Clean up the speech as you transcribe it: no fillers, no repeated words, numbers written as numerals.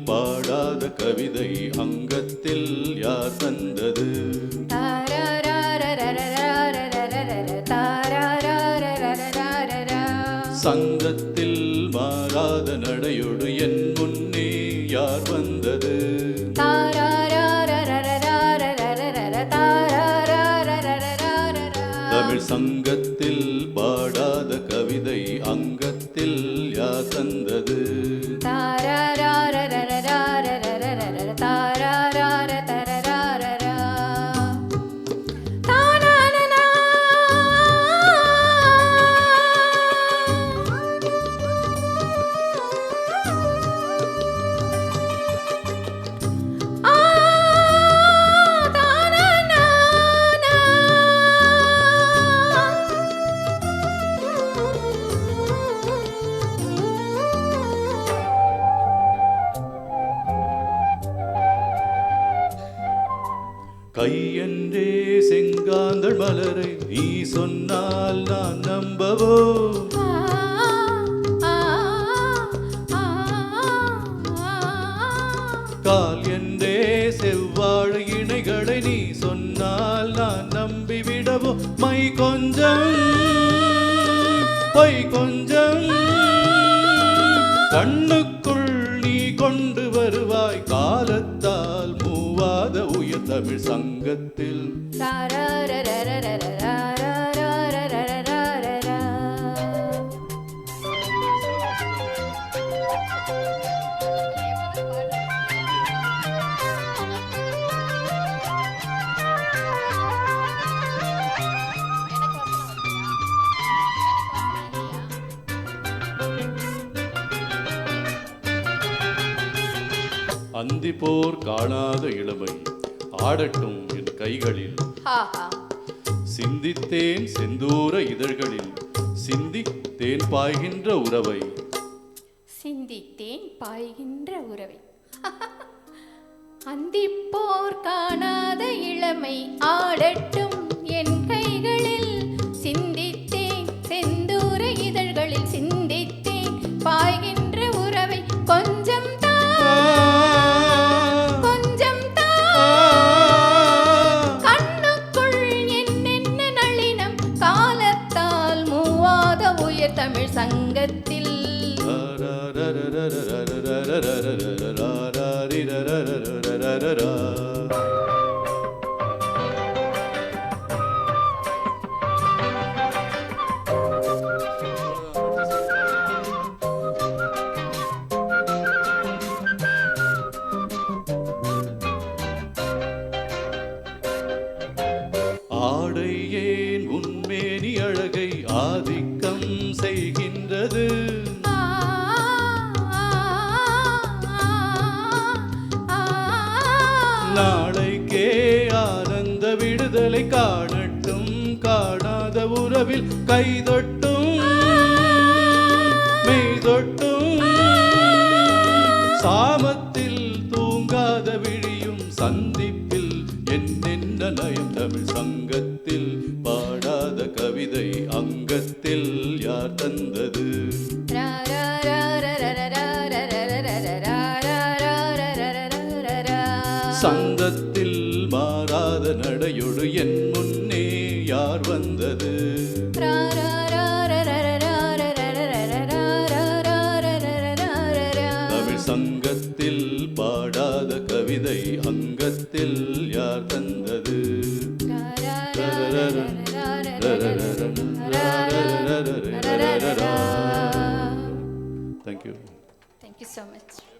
பாடாத கவிதை அங்கத்தில் யார் தந்தது? சங்கத்தில் மாறாத நடையோடு என் முன்னே யார் வந்தது? தமிழ் சங்கத்தில் பாடாத கவிதை அங்கத்தில் யார் தந்தது? கையென்றே செங்காந்தள் மலரை நீ சொன்னால் நான் நம்பவோ? கால் என்றே செவ்வாழை இணைகளை நீ சொன்னால் நான் நம்பிவிடவோ? மை கொஞ்சம் பொய் கொஞ்சம் கண்ணுக்குள் நீ கொண்டு வருவாய் காலத்தால் மூவாத உயர் தமிழ் சங்கத்தில். அந்தி போர் காணாத இளமை ஆடட்டும் என் கைகளில். சிந்தித்தேன் செந்தூர இதழ்களில் சிந்தித்தேன் பாய்கின்ற உறவை. சிந்தித்தேன் பாய்கின்ற உறவை. அந்தி போர் காணாத இளமை ஆடட்டும் என் கைகளில். சிந்தித்தேன் செந்தூர இதழ்களில் சிந்தித்தேன் பாய்கின்ற உறவை. கொஞ்சம் தமிழ் சங்கத்தில். ஆடை ஏன் உன்மேனி அழகை ஆதிக்கம் செய்கின்றது? நாளைக்கே ஆனந்த விடுதலை காணட்டும் காணாத உறவில் கைதொட்டும் மெய்தொட்டும் சாமத்தில் தூங்காத விழியும் சந்திப்பில் என்னென்ன நயம் தமிழ் சங்கத்தில் பாடாத கவிதை அங்கத்தில் யார் தந்தது? சங்கத்தில் மாறாத நடையொடு என் முன்னே யார் வந்தது? தமிழ் சங்கத்தில் பாடாத கவிதை அங்கத்தில் யார் தந்தது? Thank you. Thank you so much.